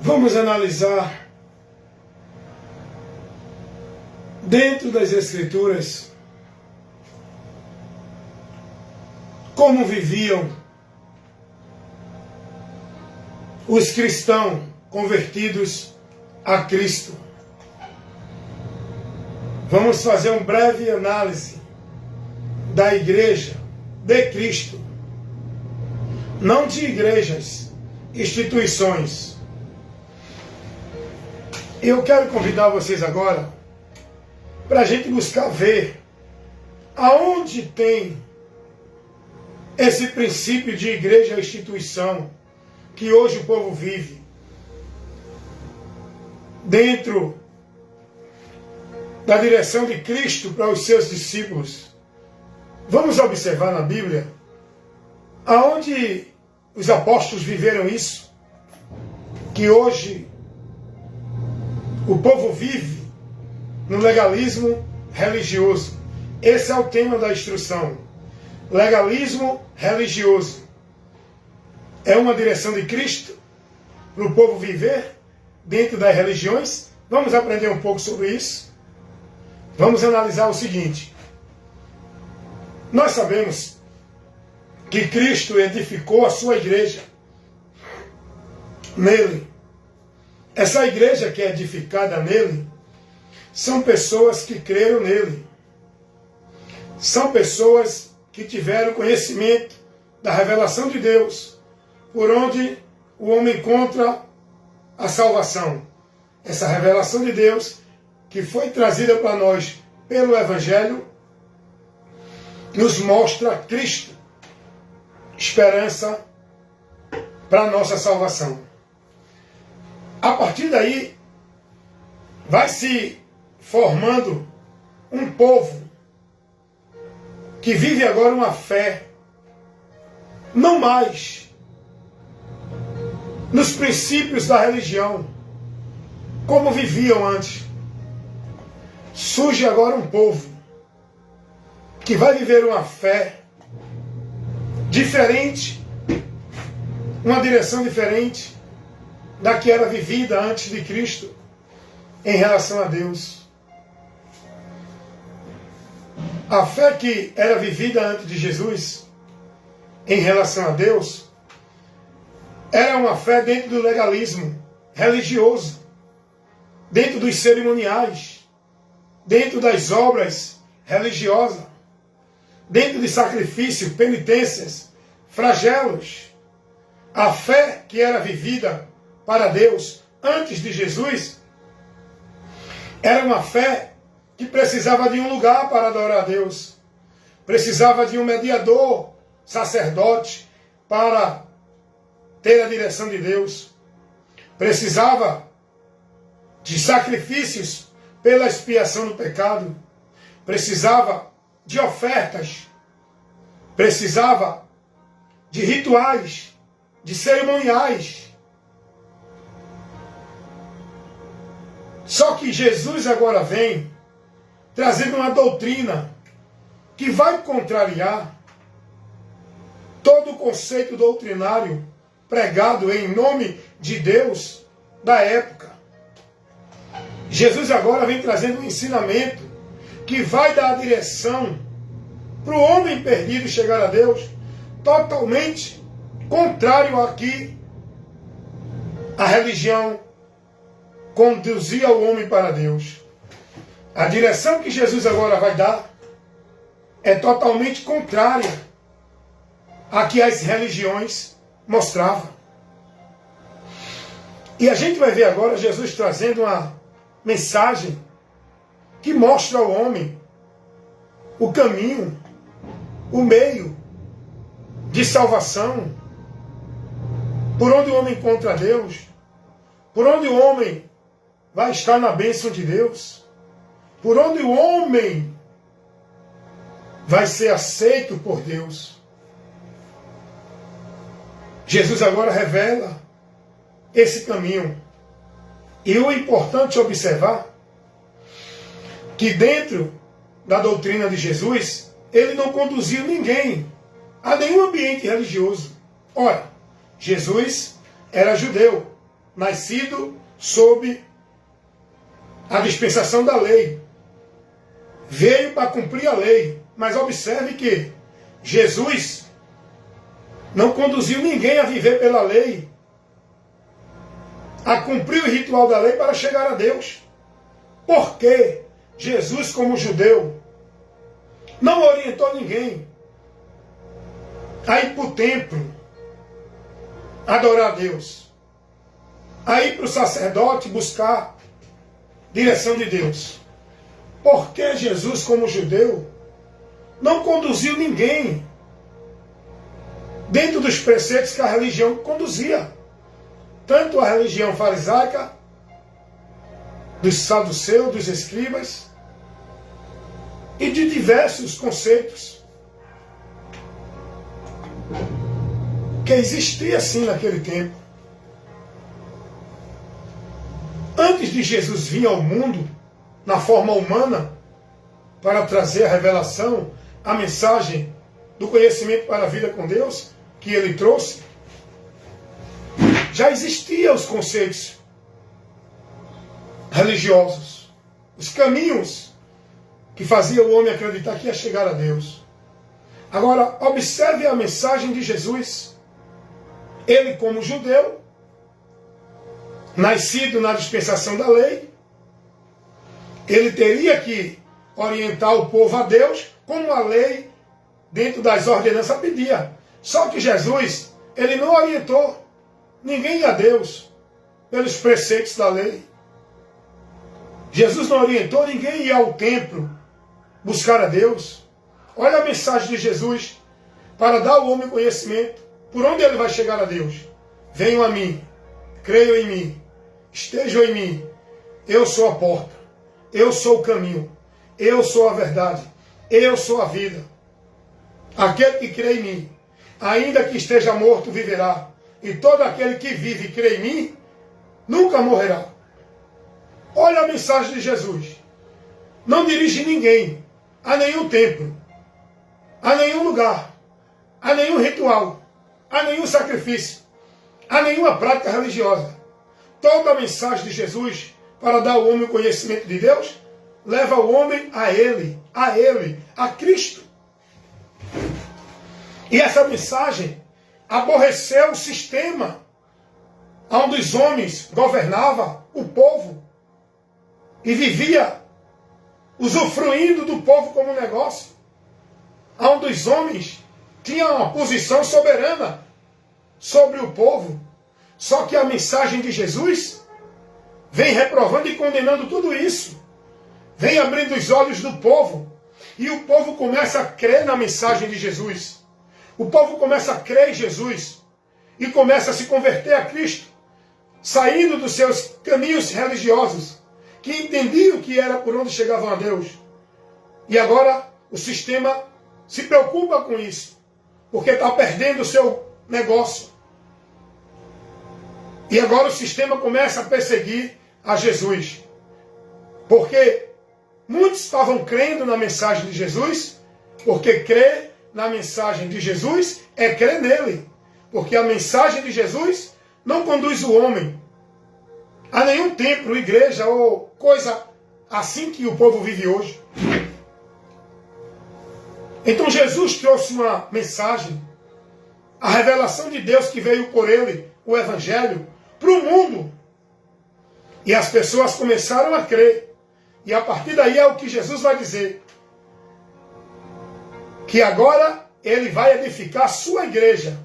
Vamos analisar dentro das Escrituras como viviam os cristãos convertidos a Cristo. Vamos fazer uma breve análise da igreja de Cristo, não de igrejas, instituições. Eu quero convidar vocês agora para a gente buscar ver aonde tem esse princípio de igreja instituição que hoje o povo vive dentro da direção de Cristo para os seus discípulos. Vamos observar na Bíblia aonde os apóstolos viveram isso, que hoje o povo vive no legalismo religioso. Esse é o tema da instrução. Legalismo religioso. É uma direção de Cristo para o povo viver dentro das religiões? Vamos aprender um pouco sobre isso. Vamos analisar o seguinte. Nós sabemos que Cristo edificou a sua igreja nele. Essa igreja que é edificada nele são pessoas que creram nele. São pessoas que tiveram conhecimento da revelação de Deus, por onde o homem encontra a salvação. Essa revelação de Deus que foi trazida para nós pelo Evangelho nos mostra Cristo, esperança para a nossa salvação. A partir daí, vai se formando um povo que vive agora uma fé, não mais nos princípios da religião, como viviam antes. Surge agora um povo que vai viver uma fé diferente, uma direção diferente da que era vivida antes de Cristo em relação a Deus. A fé que era vivida antes de Jesus em relação a Deus era uma fé dentro do legalismo religioso, dentro dos cerimoniais, dentro das obras religiosas, dentro de sacrifício, penitências, flagelos. A fé que era vivida para Deus antes de Jesus era uma fé que precisava de um lugar para adorar a Deus, precisava de um mediador, sacerdote, para ter a direção de Deus, precisava de sacrifícios pela expiação do pecado, precisava de ofertas, precisava de rituais, de cerimoniais. Só que Jesus agora vem trazendo uma doutrina que vai contrariar todo o conceito doutrinário pregado em nome de Deus da época. Jesus agora vem trazendo um ensinamento que vai dar a direção para o homem perdido chegar a Deus, totalmente contrário a que a religião conduzia o homem para Deus. A direção que Jesus agora vai dar é totalmente contrária a que as religiões mostravam. E a gente vai ver agora Jesus trazendo uma mensagem que mostra ao homem o caminho, o meio de salvação, por onde o homem encontra Deus, por onde o homem vai estar na bênção de Deus, por onde o homem vai ser aceito por Deus. Jesus agora revela esse caminho. E o importante é observar que dentro da doutrina de Jesus, ele não conduziu ninguém a nenhum ambiente religioso. Ora, Jesus era judeu, nascido sob a dispensação da lei. Veio para cumprir a lei. Mas observe que Jesus não conduziu ninguém a viver pela lei, a cumprir o ritual da lei para chegar a Deus. Porque Jesus, como judeu, não orientou ninguém a ir para o templo adorar a Deus, a ir para o sacerdote buscar direção de Deus. Porque Jesus, como judeu, não conduziu ninguém dentro dos preceitos que a religião conduzia. Tanto a religião farisaica, dos saduceus, dos escribas, e de diversos conceitos que existia assim naquele tempo. Antes de Jesus vir ao mundo, na forma humana, para trazer a revelação, a mensagem do conhecimento para a vida com Deus, que ele trouxe, já existiam os conceitos religiosos, os caminhos que faziam o homem acreditar que ia chegar a Deus. Agora, observe a mensagem de Jesus. Ele, como judeu, nascido na dispensação da lei, ele teria que orientar o povo a Deus, como a lei, dentro das ordenanças, pedia. Só que Jesus, ele não orientou ninguém a Deus pelos preceitos da lei. Jesus não orientou ninguém a ir ao templo buscar a Deus. Olha a mensagem de Jesus para dar ao homem conhecimento. Por onde ele vai chegar a Deus? Venham a mim, creiam em mim, estejam em mim. Eu sou a porta, eu sou o caminho, eu sou a verdade, eu sou a vida. Aquele que crê em mim, ainda que esteja morto, viverá. E todo aquele que vive e crê em mim, nunca morrerá. Olha a mensagem de Jesus. Não dirige ninguém a nenhum templo, a nenhum lugar, a nenhum ritual, a nenhum sacrifício, a nenhuma prática religiosa. Toda a mensagem de Jesus para dar ao homem o conhecimento de Deus leva o homem a Ele, a Cristo. E essa mensagem aborreceu o sistema onde os homens governavam o povo e vivia usufruindo do povo como negócio, onde os homens tinham uma posição soberana sobre o povo. Só que a mensagem de Jesus vem reprovando e condenando tudo isso, vem abrindo os olhos do povo, e o povo começa a crer na mensagem de Jesus. O povo começa a crer em Jesus e começa a se converter a Cristo, saindo dos seus caminhos religiosos, que entendiam que era por onde chegavam a Deus. E agora o sistema se preocupa com isso, porque está perdendo o seu negócio. E agora o sistema começa a perseguir a Jesus, porque muitos estavam crendo na mensagem de Jesus, porque crer na mensagem de Jesus é crer nele. Porque a mensagem de Jesus não conduz o homem a nenhum templo, igreja ou coisa assim que o povo vive hoje. Então Jesus trouxe uma mensagem, a revelação de Deus que veio por ele, o Evangelho, para o mundo. E as pessoas começaram a crer. E a partir daí é o que Jesus vai dizer. Que agora ele vai edificar a sua igreja.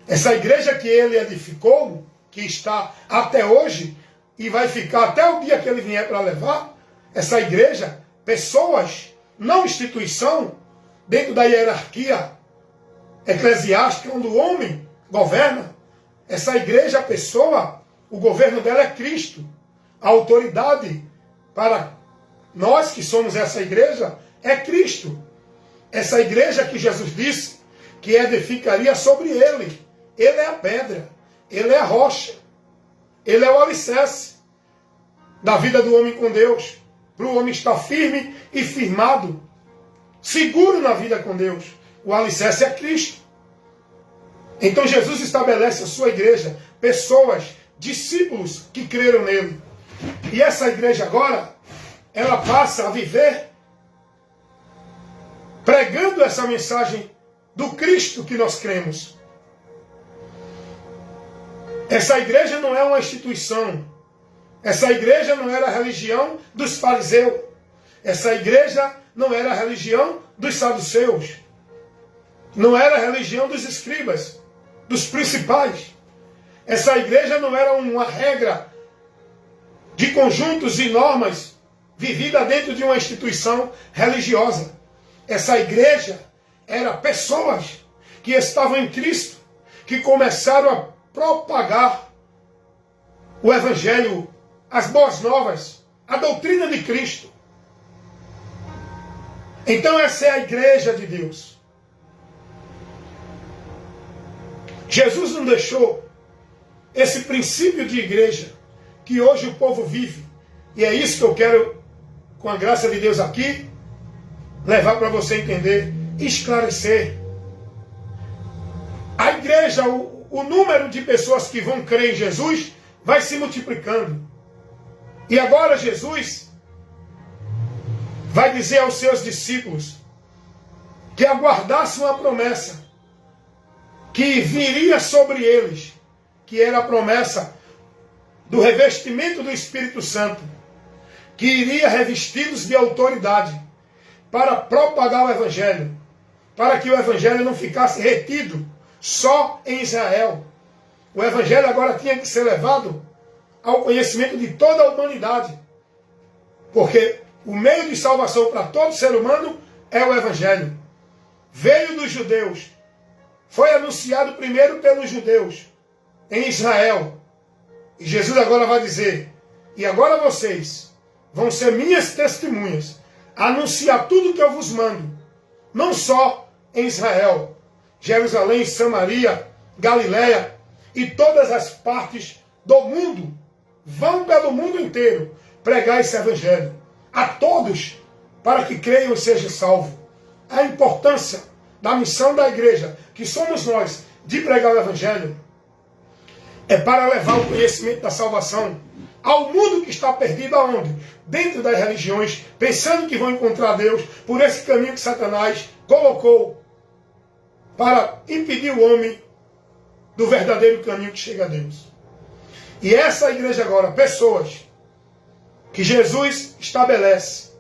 Essa igreja que ele edificou, que está até hoje, e vai ficar até o dia que ele vier para levar, essa igreja, pessoas, não instituição, dentro da hierarquia eclesiástica, onde o homem governa, essa igreja, a pessoa, o governo dela é Cristo. A autoridade para nós que somos essa igreja é Cristo. Essa igreja que Jesus disse que edificaria sobre ele. Ele é a pedra, ele é a rocha, ele é o alicerce da vida do homem com Deus, para o homem estar firme e firmado, seguro na vida com Deus. O alicerce é Cristo. Então Jesus estabelece a sua igreja, pessoas discípulos que creram nele. E essa igreja agora, ela passa a viver pregando essa mensagem do Cristo que nós cremos. Essa igreja não é uma instituição. Essa igreja não era a religião dos fariseus. Essa igreja não era a religião dos saduceus. Não era a religião dos escribas, dos principais. Essa igreja não era uma regra de conjuntos e normas vivida dentro de uma instituição religiosa. Essa igreja era pessoas que estavam em Cristo, que começaram a propagar o Evangelho, as boas novas, a doutrina de Cristo. Então essa é a igreja de Deus. Jesus não deixou esse princípio de igreja que hoje o povo vive. E é isso que eu quero, com a graça de Deus aqui, levar para você entender, esclarecer. A igreja, o número de pessoas que vão crer em Jesus vai se multiplicando. E agora Jesus vai dizer aos seus discípulos que aguardassem uma promessa que viria sobre eles, que era a promessa do revestimento do Espírito Santo, que iria revesti-los de autoridade para propagar o Evangelho, para que o Evangelho não ficasse retido só em Israel. O Evangelho agora tinha que ser levado ao conhecimento de toda a humanidade, porque o meio de salvação para todo ser humano é o Evangelho. Veio dos judeus, foi anunciado primeiro pelos judeus em Israel. E Jesus agora vai dizer: e agora vocês vão ser minhas testemunhas, anunciar tudo que eu vos mando, não só em Israel, Jerusalém, Samaria, Galiléia e todas as partes do mundo. Vão pelo mundo inteiro pregar esse Evangelho a todos, para que creiam e sejam salvos. A importância da missão da igreja, que somos nós, de pregar o Evangelho, é para levar o conhecimento da salvação ao mundo que está perdido aonde? Dentro das religiões, pensando que vão encontrar Deus por esse caminho que Satanás colocou para impedir o homem do verdadeiro caminho que chega a Deus. E essa igreja agora, pessoas que Jesus estabelece,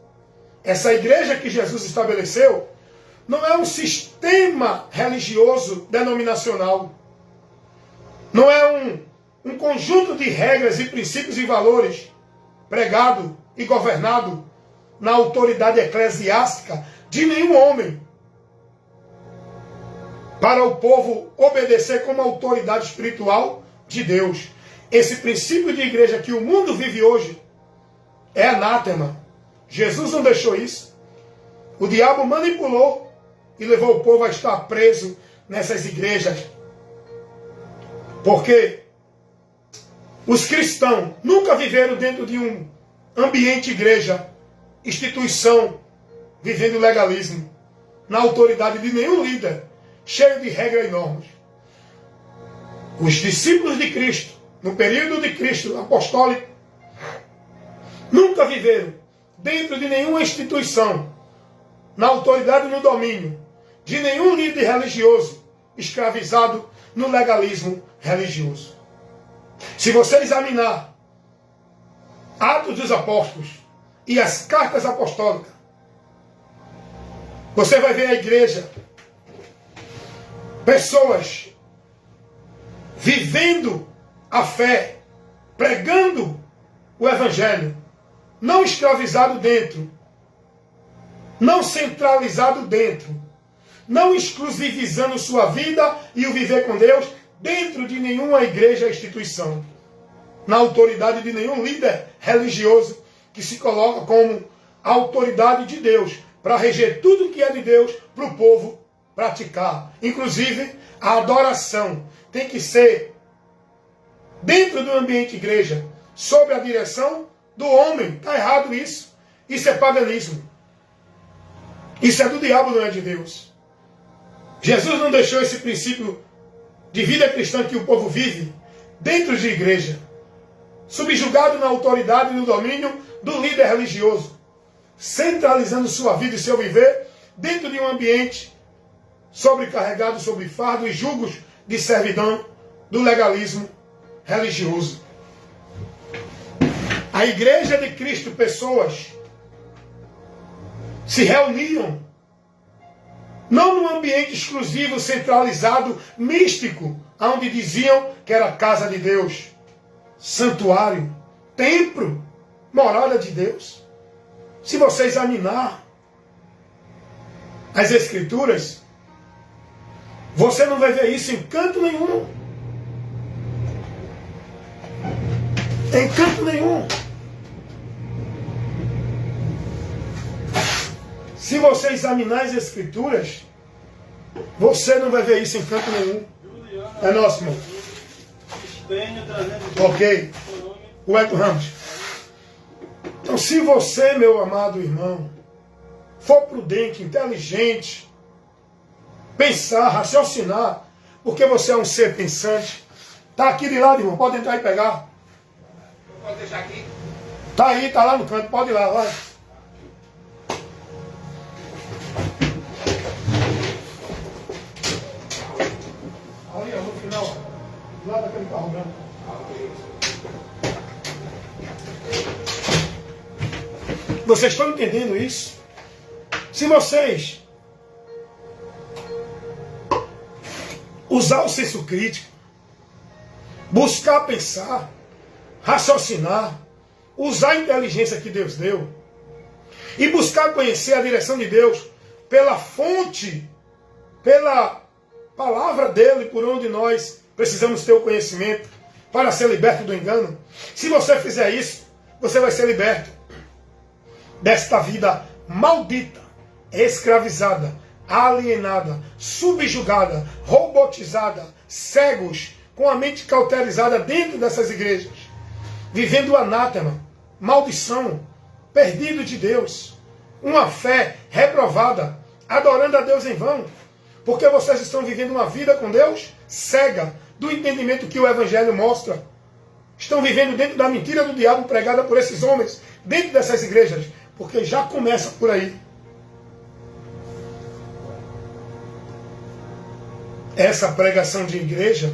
essa igreja que Jesus estabeleceu, não é um sistema religioso denominacional. Não é um conjunto de regras e princípios e valores pregado e governado na autoridade eclesiástica de nenhum homem, para o povo obedecer como autoridade espiritual de Deus. Esse princípio de igreja que o mundo vive hoje é anátema. Jesus não deixou isso. O diabo manipulou e levou o povo a estar preso nessas igrejas. Porque os cristãos nunca viveram dentro de um ambiente igreja, instituição, vivendo legalismo, na autoridade de nenhum líder, cheio de regras e normas. Os discípulos de Cristo, no período de Cristo apostólico, nunca viveram dentro de nenhuma instituição, na autoridade e no domínio de nenhum líder religioso escravizado no legalismo religioso. Se você examinar Atos dos Apóstolos e as cartas apostólicas, você vai ver a igreja, pessoas vivendo a fé, pregando o Evangelho, não escravizado dentro, não centralizado dentro, não exclusivizando sua vida e o viver com Deus dentro de nenhuma igreja ou instituição, na autoridade de nenhum líder religioso que se coloca como a autoridade de Deus para reger tudo que é de Deus para o povo praticar. Inclusive, a adoração tem que ser dentro do ambiente igreja, sob a direção do homem. Está errado isso. Isso é paganismo. Isso é do diabo, não é de Deus. Jesus não deixou esse princípio de vida cristã que o povo vive dentro de igreja. subjugado na autoridade e no domínio do líder religioso, centralizando sua vida e seu viver dentro de um ambiente sobrecarregado sobre fardo e julgos de servidão do legalismo religioso. A igreja de Cristo, pessoas se reuniam não num ambiente exclusivo, centralizado, místico, onde diziam que era a casa de Deus, santuário, templo, morada de Deus. Se você examinar as Escrituras, você não vai ver isso em canto nenhum. Em canto nenhum. Se você examinar as Escrituras, você não vai ver isso em canto nenhum. É nosso, irmão. Ok. O Eco Ramos. Então, se você, meu amado irmão, for prudente, inteligente, pensar, raciocinar, porque você é um ser pensante, está aqui de lado, irmão, pode entrar e pegar. Pode deixar aqui. Está aí, está lá no canto, pode ir lá, vai. Ali, ó, no final, do lado daquele carro branco. Vocês estão entendendo isso? Se vocês usar o senso crítico, buscar pensar, raciocinar, usar a inteligência que Deus deu e buscar conhecer a direção de Deus pela fonte, pela palavra dele, por onde nós precisamos ter o conhecimento para ser liberto do engano. Se você fizer isso, você vai ser liberto desta vida maldita, escravizada, alienada, subjugada, robotizada, cegos, com a mente cauterizada dentro dessas igrejas, vivendo anátema, maldição, perdido de Deus, uma fé reprovada, adorando a Deus em vão, porque vocês estão vivendo uma vida com Deus cega do entendimento que o Evangelho mostra. Estão vivendo dentro da mentira do diabo pregada por esses homens, dentro dessas igrejas, porque já começa por aí. Essa pregação de igreja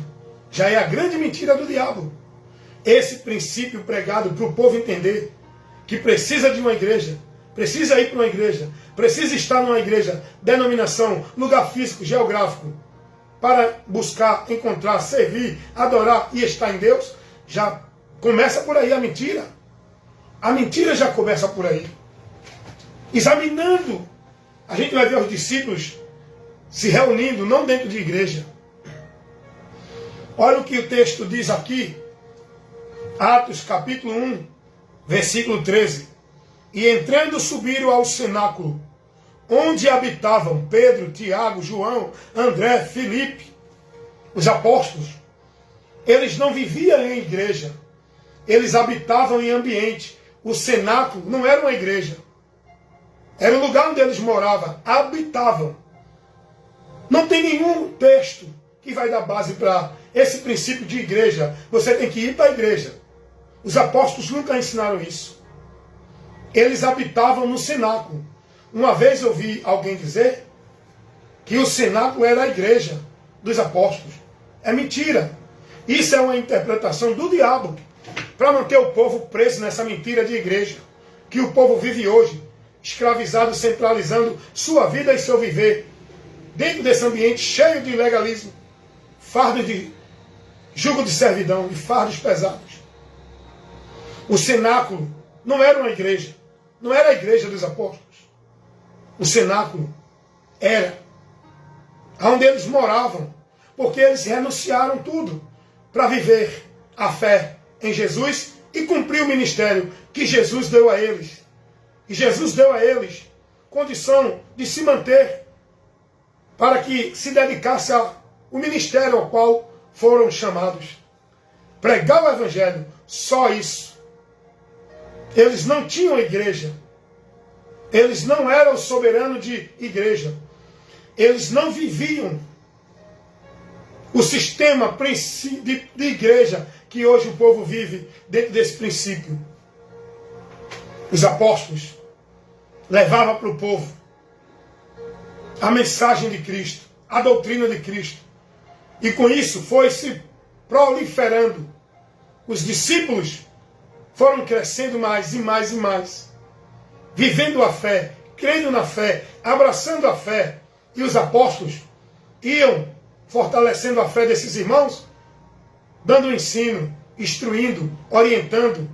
já é a grande mentira do diabo. Esse princípio pregado para o povo entender que precisa de uma igreja, precisa ir para uma igreja, precisa estar numa igreja, denominação, lugar físico, geográfico, para buscar, encontrar, servir, adorar e estar em Deus, já começa por aí a mentira. A mentira já começa por aí. Examinando, a gente vai ver os discípulos se reunindo, não dentro de igreja. Olha o que o texto diz aqui, Atos capítulo 1, versículo 13. E entrando subiram ao cenáculo, onde habitavam Pedro, Tiago, João, André, Filipe, os apóstolos. Eles não viviam em igreja, eles habitavam em ambiente. O cenáculo não era uma igreja, era o lugar onde eles moravam, habitavam. Não tem nenhum texto que vai dar base para esse princípio de igreja. Você tem que ir para a igreja. Os apóstolos nunca ensinaram isso. Eles habitavam no cenáculo. Uma vez eu ouvi alguém dizer que o cenáculo era a igreja dos apóstolos. É mentira. Isso é uma interpretação do diabo para manter o povo preso nessa mentira de igreja que o povo vive hoje, escravizado, centralizando sua vida e seu viver dentro desse ambiente cheio de legalismo, fardo de jugo de servidão e fardos pesados. O cenáculo não era uma igreja, não era a igreja dos apóstolos. O cenáculo era onde eles moravam, porque eles renunciaram tudo para viver a fé em Jesus e cumprir o ministério que Jesus deu a eles. E Jesus deu a eles condição de se manter para que se dedicasse ao ministério ao qual foram chamados. Pregar o Evangelho, só isso. Eles não tinham igreja. Eles não eram soberanos de igreja. Eles não viviam o sistema de igreja que hoje o povo vive dentro desse princípio. Os apóstolos levavam para o povo a mensagem de Cristo, a doutrina de Cristo. E com isso foi se proliferando. Os discípulos foram crescendo mais e mais e mais, vivendo a fé, crendo na fé, abraçando a fé. E os apóstolos iam fortalecendo a fé desses irmãos, dando ensino, instruindo, orientando,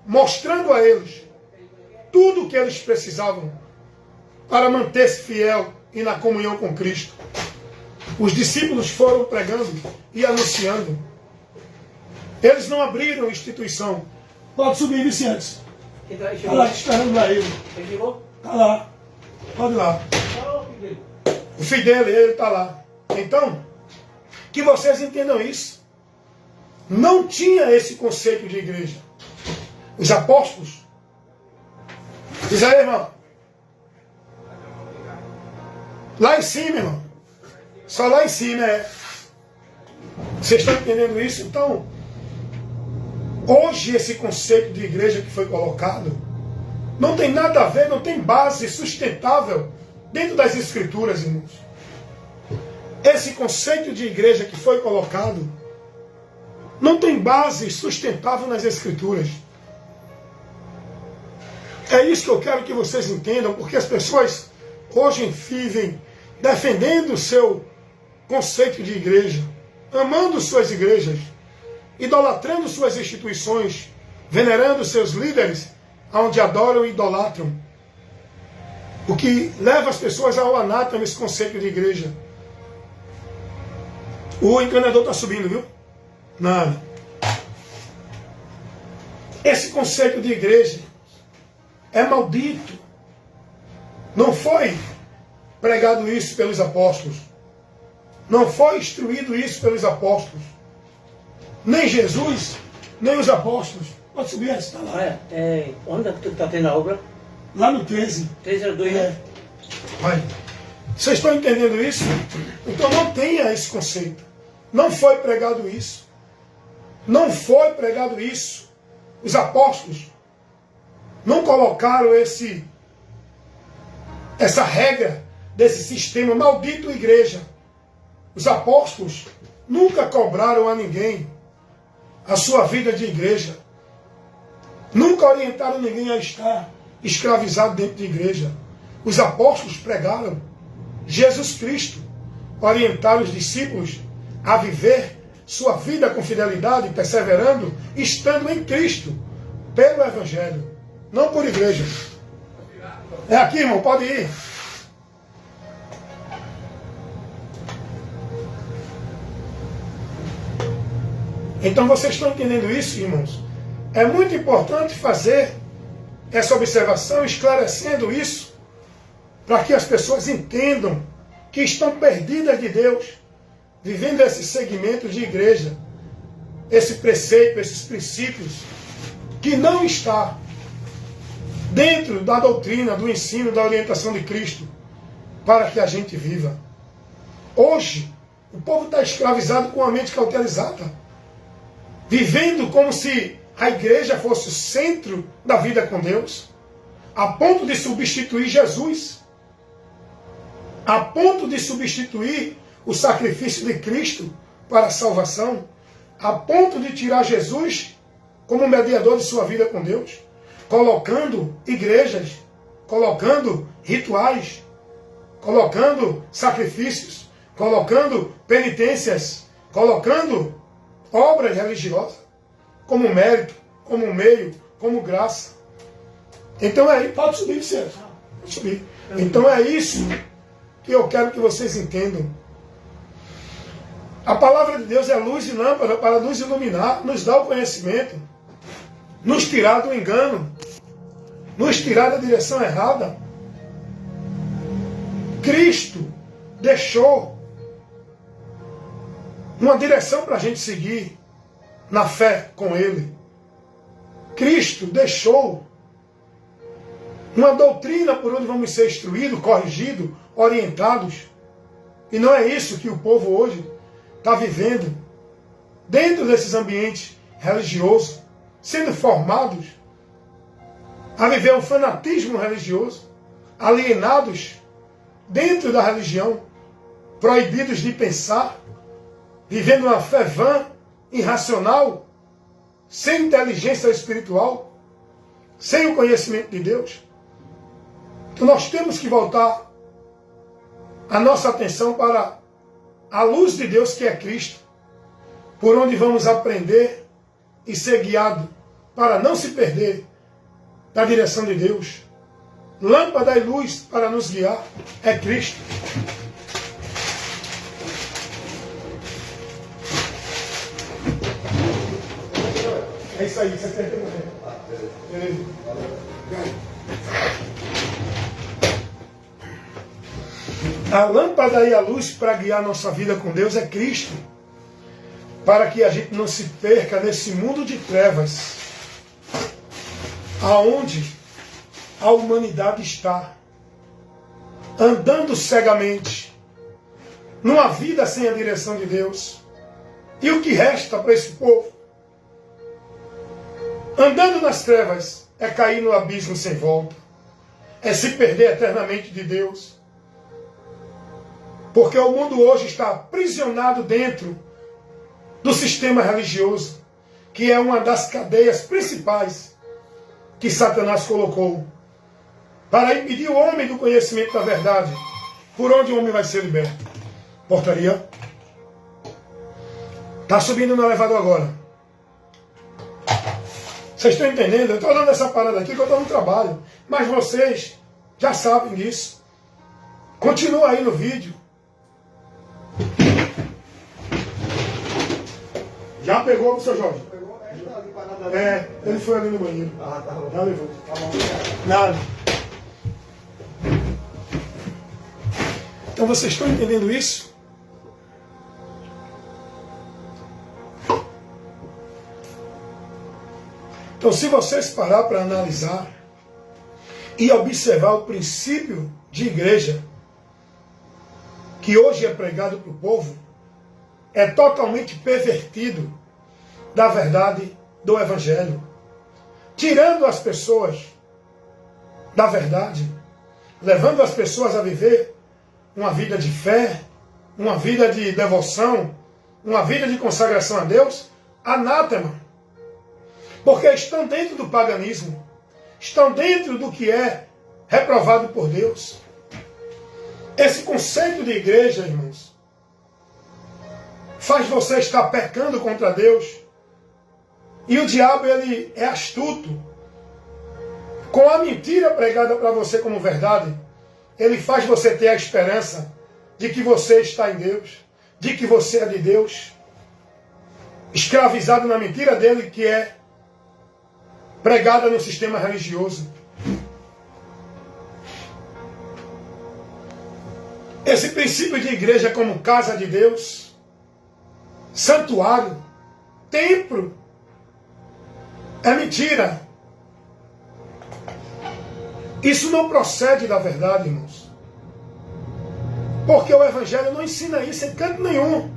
mostrando a eles tudo o que eles precisavam para manter-se fiel e na comunhão com Cristo. Os discípulos foram pregando e anunciando. Eles não abriram instituição. Pode subir, Vicente. Está lá esperando lá ele. Ele chegou? Está lá. Pode ir lá. O filho dele, ele está lá. Então, que vocês entendam isso. Não tinha esse conceito de igreja. Os apóstolos. Diz aí, irmão. Lá em cima, irmão. Só lá em cima é. Vocês estão entendendo isso? Então, hoje esse conceito de igreja que foi colocado não tem nada a ver, não tem base sustentável dentro das escrituras, irmãos. Esse conceito de igreja que foi colocado não tem base sustentável nas escrituras. É isso que eu quero que vocês entendam, porque as pessoas hoje vivem defendendo o seu conceito de igreja, amando suas igrejas, idolatrando suas instituições, venerando seus líderes, onde adoram e idolatram. O que leva as pessoas ao anátema, esse conceito de igreja. O encanador está subindo, viu? Nada. Esse conceito de igreja é maldito. Não foi pregado isso pelos apóstolos. Não foi instruído isso pelos apóstolos. Nem Jesus, nem os apóstolos. Pode subir, está lá. Olha, onde tu está tendo a obra? Lá no 13. 1302, né? Vai. Vocês estão entendendo isso? Então não tenha esse conceito. Não foi pregado isso. Não foi pregado isso. Os apóstolos não colocaram essa regra desse sistema maldito igreja. Os apóstolos nunca cobraram a ninguém a sua vida de igreja. Nunca orientaram ninguém a estar escravizado dentro de igreja. Os apóstolos pregaram Jesus Cristo, orientaram os discípulos a viver sua vida com fidelidade, perseverando, estando em Cristo, pelo Evangelho, não por igreja. É aqui, irmão, pode ir. Então vocês estão entendendo isso, irmãos? É muito importante fazer essa observação, esclarecendo isso, para que as pessoas entendam que estão perdidas de Deus, vivendo esse segmento de igreja, esse preceito, esses princípios, que não está dentro da doutrina, do ensino, da orientação de Cristo, para que a gente viva. Hoje, o povo está escravizado com a mente cauterizada, vivendo como se a igreja fosse o centro da vida com Deus, a ponto de substituir Jesus, a ponto de substituir o sacrifício de Cristo para a salvação, a ponto de tirar Jesus como mediador de sua vida com Deus, colocando igrejas, colocando rituais, colocando sacrifícios, colocando penitências, colocando obras religiosas como mérito, como meio, como graça. Então é isso. Pode subir, Vicente. Pode subir. Então é isso que eu quero que vocês entendam. A palavra de Deus é luz e lâmpada para nos iluminar, nos dar o conhecimento, nos tirar do engano, nos tirar da direção errada. Cristo deixou uma direção para a gente seguir na fé com Ele. Cristo deixou uma doutrina por onde vamos ser instruídos, corrigidos, orientados. E não é isso que o povo hoje está vivendo dentro desses ambientes religiosos, sendo formados a viver um fanatismo religioso, alienados dentro da religião, proibidos de pensar, vivendo uma fé vã, irracional, sem inteligência espiritual, sem o conhecimento de Deus. Então nós temos que voltar a nossa atenção para a luz de Deus, que é Cristo, por onde vamos aprender e ser guiado para não se perder da direção de Deus. Lâmpada e luz para nos guiar é Cristo. É isso aí, você tem que morrer. Beleza. A lâmpada e a luz para guiar nossa vida com Deus é Cristo. Para que a gente não se perca nesse mundo de trevas, aonde a humanidade está, andando cegamente, numa vida sem a direção de Deus. E o que resta para esse povo? Andando nas trevas é cair no abismo sem volta, é se perder eternamente de Deus. Porque o mundo hoje está aprisionado dentro do sistema religioso, que é uma das cadeias principais que Satanás colocou para impedir o homem do conhecimento da verdade. Por onde o homem vai ser liberto? Portaria. Está subindo no elevador agora. Vocês estão entendendo? Eu estou dando essa parada aqui que eu estou no trabalho. Mas vocês já sabem disso. Continua aí no vídeo. Já pegou o seu Jorge? Pegou? Ele foi ali no banheiro. Ah, tá bom. Já levou. Tá bom. Nada. Então vocês estão entendendo isso? Então, se vocês parar para analisar e observar o princípio de igreja que hoje é pregado para o povo, é totalmente pervertido da verdade do Evangelho, tirando as pessoas da verdade, levando as pessoas a viver uma vida de fé, uma vida de devoção, uma vida de consagração a Deus, anátema. Porque estão dentro do paganismo, estão dentro do que é reprovado por Deus. Esse conceito de igreja, irmãos, faz você estar pecando contra Deus. E o diabo, ele é astuto. Com a mentira pregada para você como verdade, ele faz você ter a esperança de que você está em Deus, de que você é de Deus, escravizado na mentira dele, que é pregada no sistema religioso. Esse princípio de igreja como casa de Deus, santuário, templo, é mentira. Isso não procede da verdade, irmãos. Porque o Evangelho não ensina isso em canto nenhum.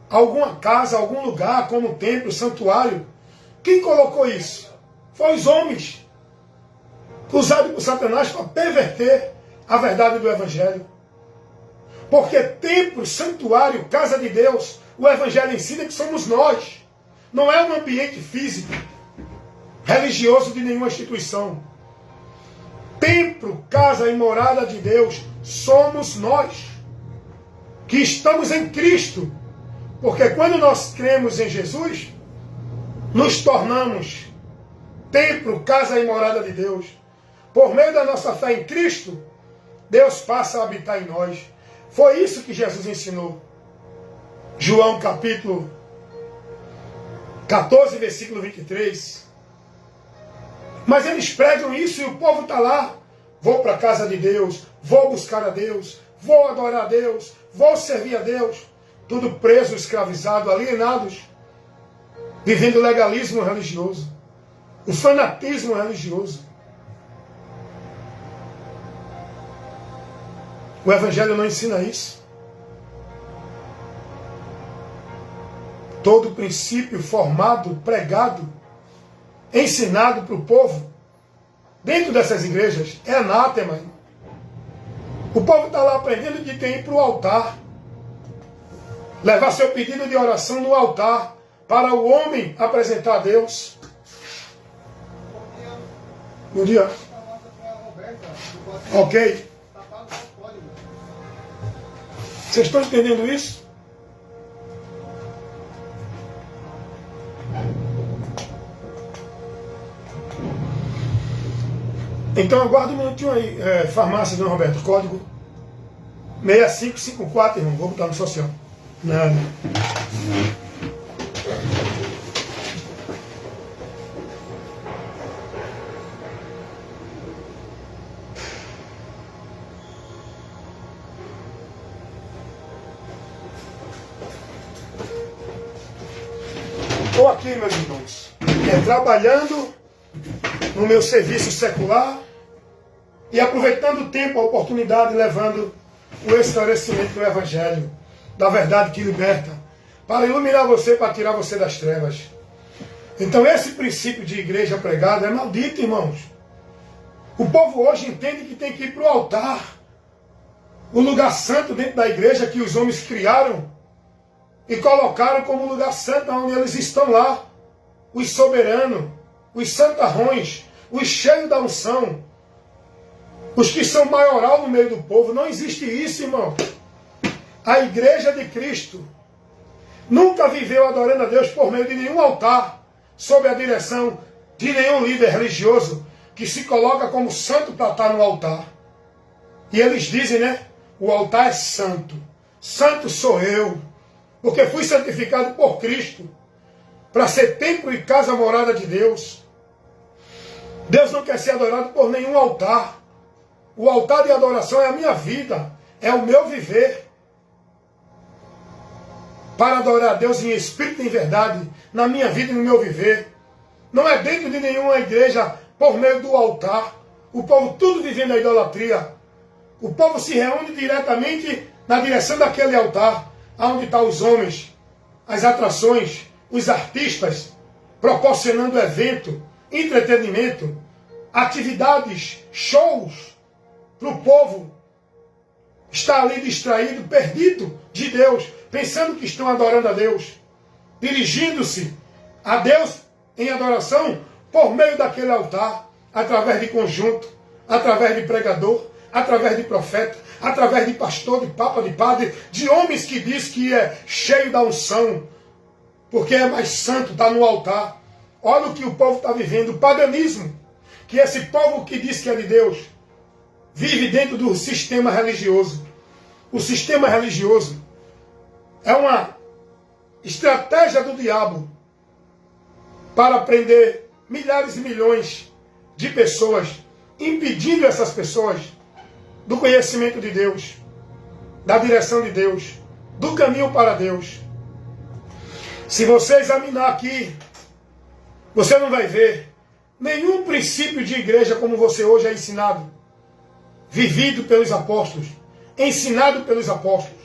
Alguma casa, algum lugar, como templo, santuário. Quem colocou isso? Foi os homens, usados por Satanás para perverter a verdade do Evangelho. Porque templo, santuário, casa de Deus, o Evangelho ensina que somos nós. Não é um ambiente físico, religioso de nenhuma instituição. Templo, casa e morada de Deus, somos nós, que estamos em Cristo. Porque quando nós cremos em Jesus, nos tornamos templo, casa e morada de Deus. Por meio da nossa fé em Cristo, Deus passa a habitar em nós. Foi isso que Jesus ensinou. João capítulo 14, versículo 23. Mas eles pregam isso e o povo está lá. Vou para a casa de Deus, vou buscar a Deus, vou adorar a Deus, vou servir a Deus. Tudo preso, escravizado, alienados, vivendo o legalismo religioso, o fanatismo religioso. O Evangelho não ensina isso. Todo princípio formado, pregado, ensinado para o povo, dentro dessas igrejas, é anátema. O povo está lá aprendendo que tem que ir para o altar. Levar seu pedido de oração no altar, para o homem apresentar a Deus. Bom dia. Ok. Vocês estão entendendo isso? Então aguarda um minutinho aí, farmácia, Dona Roberto, código 6554, irmão, vou botar no social. Nada. Estou aqui, meus irmãos, trabalhando no meu serviço secular e aproveitando o tempo, a oportunidade, levando o esclarecimento do Evangelho, da verdade que liberta, para iluminar você, para tirar você das trevas. Então esse princípio de igreja pregada é maldito, irmãos. O povo hoje entende que tem que ir para o altar, o lugar santo dentro da igreja que os homens criaram e colocaram como lugar santo, onde eles estão lá, os soberanos, os santarrões, os cheios da unção, os que são maioral no meio do povo. Não existe isso, irmão. A igreja de Cristo nunca viveu adorando a Deus por meio de nenhum altar, sob a direção de nenhum líder religioso que se coloca como santo para estar no altar. E eles dizem, né? O altar é santo. Santo sou eu, porque fui santificado por Cristo para ser templo e casa morada de Deus. Deus não quer ser adorado por nenhum altar. O altar de adoração é a minha vida, é o meu viver. Para adorar a Deus em espírito e em verdade, na minha vida e no meu viver. Não é dentro de nenhuma igreja por meio do altar. O povo tudo vivendo a idolatria. O povo se reúne diretamente na direção daquele altar, onde estão os homens, as atrações, os artistas, proporcionando evento, entretenimento, atividades, shows, para o povo estar ali distraído, perdido de Deus, pensando que estão adorando a Deus, dirigindo-se a Deus em adoração por meio daquele altar, através de conjunto, através de pregador, através de profeta, através de pastor, de papa, de padre, de homens que diz que é cheio da unção, porque é mais santo, está no altar. Olha o que o povo está vivendo, o paganismo, que esse povo que diz que é de Deus, vive dentro do sistema religioso. O sistema religioso é uma estratégia do diabo para prender milhares e milhões de pessoas, impedindo essas pessoas do conhecimento de Deus, da direção de Deus, do caminho para Deus. Se você examinar aqui, você não vai ver nenhum princípio de igreja como você hoje é ensinado, vivido pelos apóstolos, ensinado pelos apóstolos.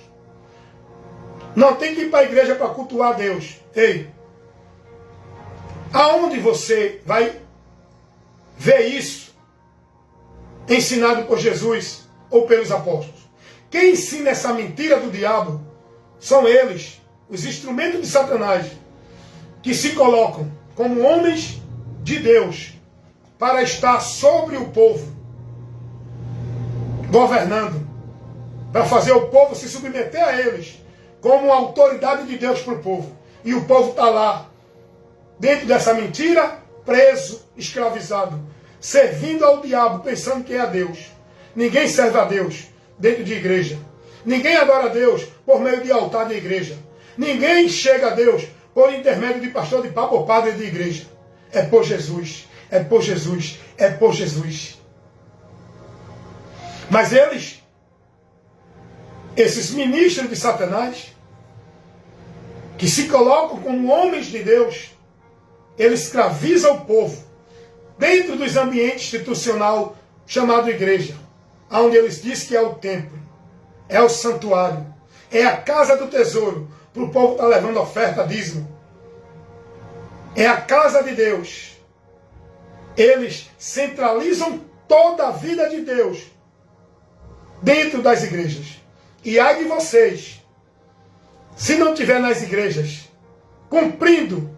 Não tem que ir para a igreja para cultuar a Deus. Ei, aonde você vai ver isso ensinado por Jesus ou pelos apóstolos? Quem ensina essa mentira do diabo são eles, os instrumentos de Satanás, que se colocam como homens de Deus para estar sobre o povo, governando, para fazer o povo se submeter a eles como autoridade de Deus para o povo. E o povo está lá, dentro dessa mentira, preso, escravizado, servindo ao diabo, pensando que é a Deus. Ninguém serve a Deus dentro de igreja. Ninguém adora a Deus por meio de altar de igreja. Ninguém chega a Deus por intermédio de pastor, de papa ou padre de igreja. É por Jesus, é por Jesus, é por Jesus. Mas eles, esses ministros de Satanás, que se colocam como homens de Deus, eles escravizam o povo dentro dos ambientes institucional chamado igreja, onde eles dizem que é o templo, é o santuário, é a casa do tesouro, para o povo estar levando oferta, dízimo. É a casa de Deus. Eles centralizam toda a vida de Deus dentro das igrejas. E ai de vocês, se não tiver nas igrejas, cumprindo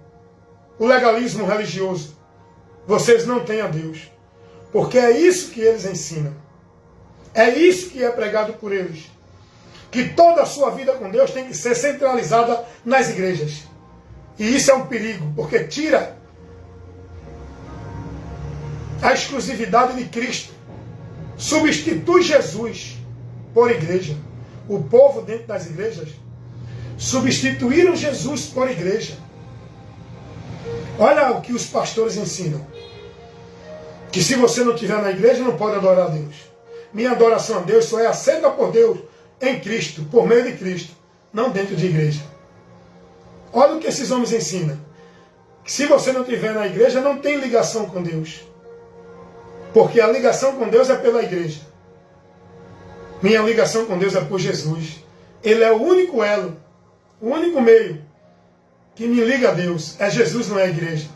o legalismo religioso, vocês não têm a Deus. Porque é isso que eles ensinam. É isso que é pregado por eles. Que toda a sua vida com Deus tem que ser centralizada nas igrejas. E isso é um perigo, porque tira a exclusividade de Cristo. Substitui Jesus por igreja. O povo dentro das igrejas substituíram Jesus por igreja. Olha o que os pastores ensinam. Que se você não estiver na igreja, não pode adorar a Deus. Minha adoração a Deus só é aceita por Deus em Cristo, por meio de Cristo, não dentro de igreja. Olha o que esses homens ensinam. Que se você não estiver na igreja, não tem ligação com Deus. Porque a ligação com Deus é pela igreja. Minha ligação com Deus é por Jesus. Ele é o único elo, o único meio que me liga a Deus. É Jesus, não é a igreja.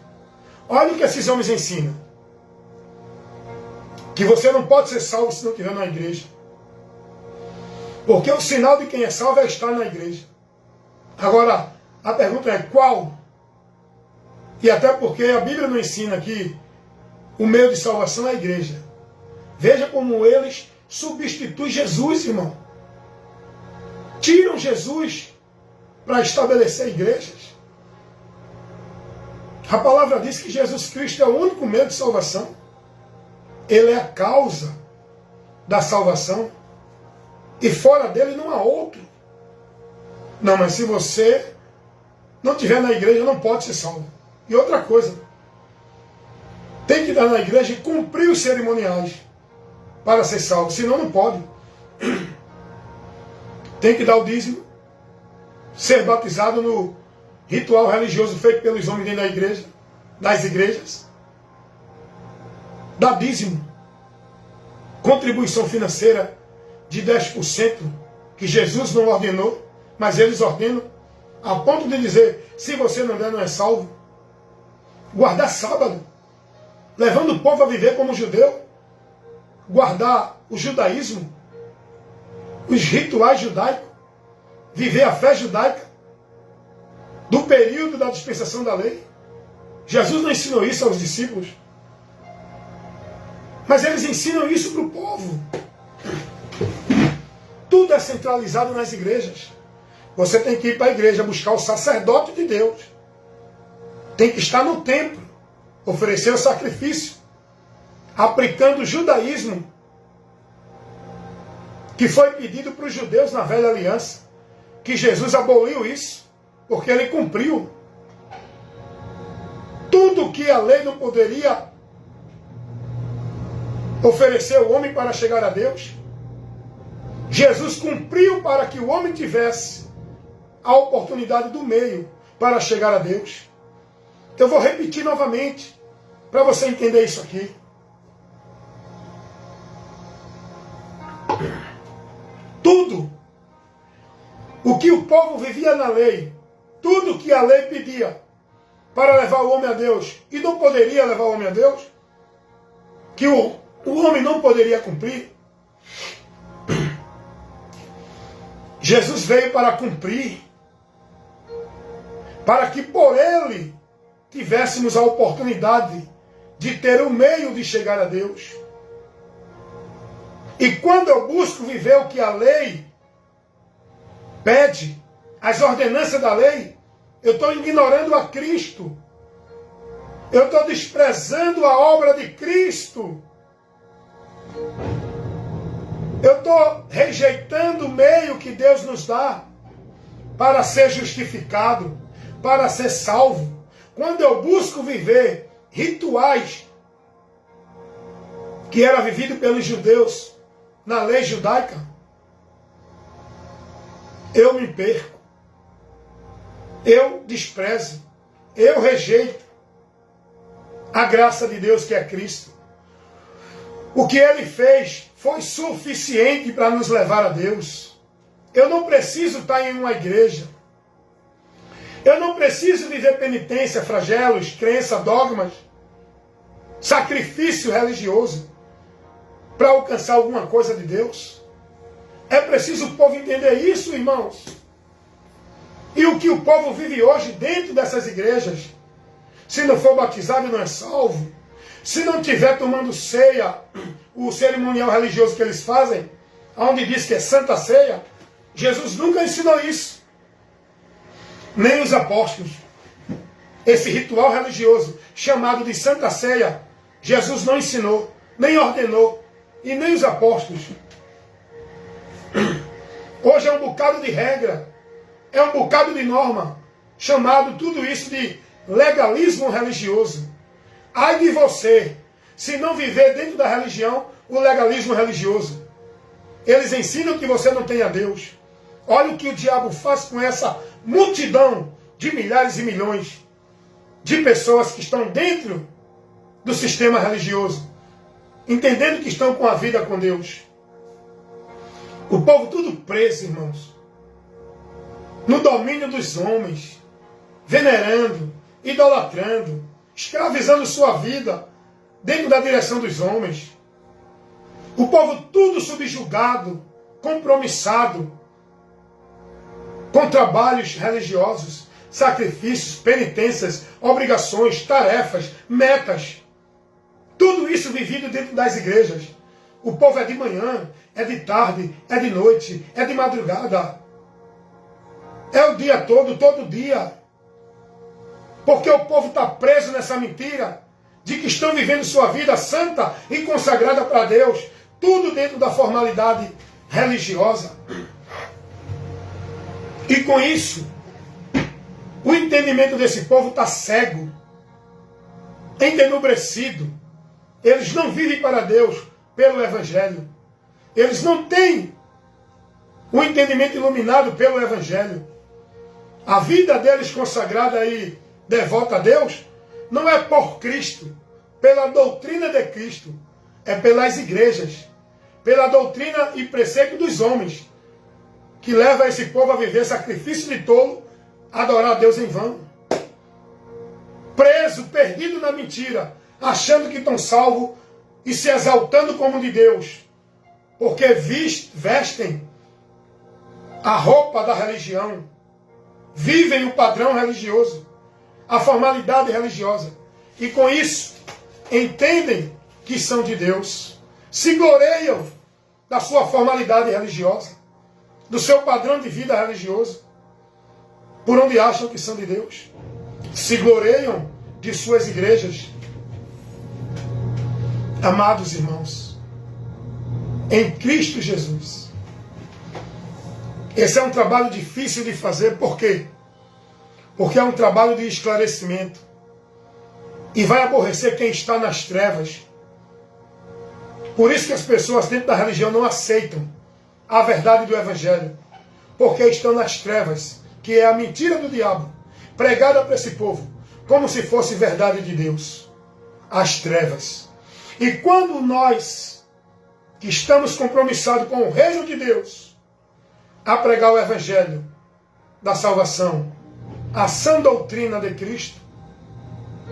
Olha o que esses homens ensinam. Que você não pode ser salvo se não estiver na igreja. Porque o sinal de quem é salvo é estar na igreja. Agora, a pergunta é qual? E até porque a Bíblia não ensina que o meio de salvação é a igreja. Veja como eles substituem Jesus, irmão. Tiram Jesus para estabelecer igrejas. A palavra diz que Jesus Cristo é o único meio de salvação. Ele é a causa da salvação. E fora dele não há outro. Não, mas se você não estiver na igreja, não pode ser salvo. E outra coisa, tem que estar na igreja e cumprir os cerimoniais para ser salvo. Senão não pode. Tem que dar o dízimo, ser batizado no ritual religioso feito pelos homens dentro da igreja, das igrejas. Dar dízimo, contribuição financeira de 10%, que Jesus não ordenou, mas eles ordenam, a ponto de dizer, se você não der, não é salvo. Guardar sábado, levando o povo a viver como judeu, guardar o judaísmo, os rituais judaicos, viver a fé judaica, do período da dispensação da lei. Jesus não ensinou isso aos discípulos, mas eles ensinam isso para o povo. Tudo é centralizado nas igrejas. Você tem que ir para a igreja buscar o sacerdote de Deus. Tem que estar no templo, oferecer o sacrifício, aplicando o judaísmo que foi pedido para os judeus na velha aliança, que Jesus aboliu isso, porque ele cumpriu. Tudo que a lei não poderia oferecer ao homem para chegar a Deus, Jesus cumpriu para que o homem tivesse a oportunidade do meio para chegar a Deus. Eu vou repetir novamente, para você entender isso aqui. Tudo o que o povo vivia na lei, tudo que a lei pedia para levar o homem a Deus, e não poderia levar o homem a Deus, que o homem não poderia cumprir, Jesus veio para cumprir, para que por ele tivéssemos a oportunidade de ter um meio de chegar a Deus. E quando eu busco viver o que a lei pede, as ordenanças da lei, eu estou ignorando a Cristo. Eu estou desprezando a obra de Cristo. Eu estou rejeitando o meio que Deus nos dá para ser justificado, para ser salvo. Quando eu busco viver rituais que era vivido pelos judeus na lei judaica, eu me perco, eu desprezo, eu rejeito a graça de Deus que é Cristo. O que Ele fez foi suficiente para nos levar a Deus. Eu não preciso estar em uma igreja, Eu não preciso viver penitência, flagelos, crença, dogmas, sacrifício religioso para alcançar alguma coisa de Deus. É preciso o povo entender isso, irmãos. E o que o povo vive hoje dentro dessas igrejas, se não for batizado, não é salvo. Se não tiver tomando ceia, o cerimonial religioso que eles fazem, onde diz que é Santa Ceia, Jesus nunca ensinou isso. Nem os apóstolos. Esse ritual religioso chamado de Santa Ceia, Jesus não ensinou, nem ordenou, e nem os apóstolos. Hoje é um bocado de regra, é um bocado de norma, chamado tudo isso de legalismo religioso. Ai de você, se não viver dentro da religião, o legalismo religioso. Eles ensinam que você não tem a Deus. Olha o que o diabo faz com essa multidão de milhares e milhões de pessoas que estão dentro do sistema religioso, entendendo que estão com a vida com Deus. O povo tudo preso, irmãos, no domínio dos homens, venerando, idolatrando, escravizando sua vida dentro da direção dos homens. O povo tudo subjugado, compromissado com trabalhos religiosos, sacrifícios, penitências, obrigações, tarefas, metas. Tudo isso vivido dentro das igrejas. O povo é de manhã, é de tarde, é de noite, é de madrugada. É o dia todo dia. Porque o povo está preso nessa mentira de que estão vivendo sua vida santa e consagrada para Deus. Tudo dentro da formalidade religiosa. E com isso, o entendimento desse povo está cego, entenebrecido. Eles não vivem para Deus pelo Evangelho. Eles não têm o entendimento iluminado pelo Evangelho. A vida deles consagrada e devota a Deus não é por Cristo, pela doutrina de Cristo, é pelas igrejas, pela doutrina e preceito dos homens, que leva esse povo a viver sacrifício de tolo, adorar a Deus em vão. Preso, perdido na mentira, achando que estão salvos e se exaltando como de Deus, porque vestem a roupa da religião, vivem o padrão religioso, a formalidade religiosa, e com isso entendem que são de Deus, se gloriam da sua formalidade religiosa, do seu padrão de vida religioso, por onde acham que são de Deus, se gloriam de suas igrejas. Amados irmãos, em Cristo Jesus, esse é um trabalho difícil de fazer. Por quê? Porque é um trabalho de esclarecimento, e vai aborrecer quem está nas trevas. Por isso que as pessoas dentro da religião não aceitam a verdade do Evangelho, porque estão nas trevas, que é a mentira do diabo, pregada para esse povo, como se fosse verdade de Deus. As trevas. E quando nós, que estamos compromissados com o reino de Deus, a pregar o Evangelho da salvação, a sã doutrina de Cristo,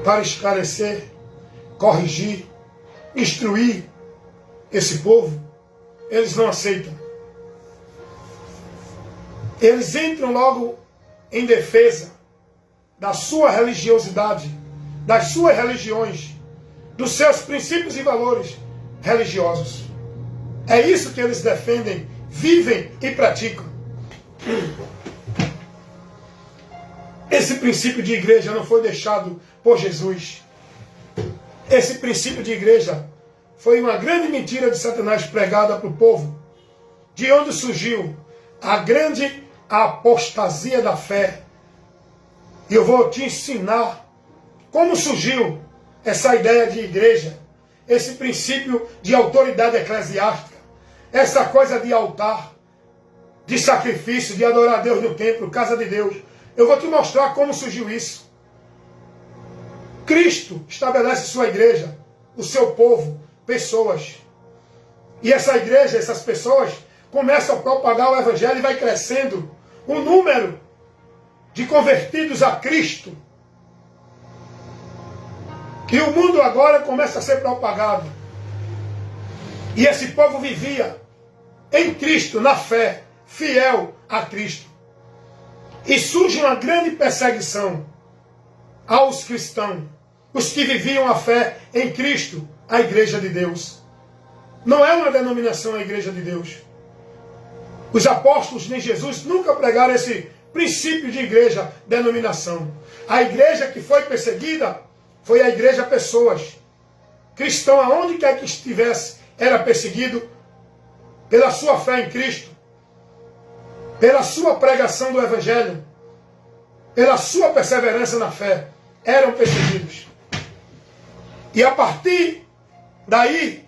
para esclarecer, corrigir, instruir esse povo, eles não aceitam. Eles entram logo em defesa da sua religiosidade, das suas religiões, dos seus princípios e valores religiosos. É isso que eles defendem, vivem e praticam. Esse princípio de igreja não foi deixado por Jesus. Esse princípio de igreja foi uma grande mentira de Satanás pregada para o povo, de onde surgiu a grande apostasia da fé. E eu vou te ensinar como surgiu essa ideia de igreja, esse princípio de autoridade eclesiástica, essa coisa de altar, de sacrifício, de adorar a Deus no templo, casa de Deus. Eu vou te mostrar como surgiu isso. Cristo estabelece sua igreja, o seu povo, pessoas. E essa igreja, essas pessoas, começam a propagar o Evangelho e vai crescendo o número de convertidos a Cristo, que o mundo agora começa a ser propagado. E esse povo vivia em Cristo, na fé, fiel a Cristo. E surge uma grande perseguição aos cristãos, os que viviam a fé em Cristo, a Igreja de Deus. Não é uma denominação a Igreja de Deus. Os apóstolos nem Jesus nunca pregaram esse princípio de igreja, denominação. A igreja que foi perseguida foi a igreja pessoas. Cristão, aonde quer que estivesse, era perseguido pela sua fé em Cristo, pela sua pregação do Evangelho, pela sua perseverança na fé. Eram perseguidos. E a partir daí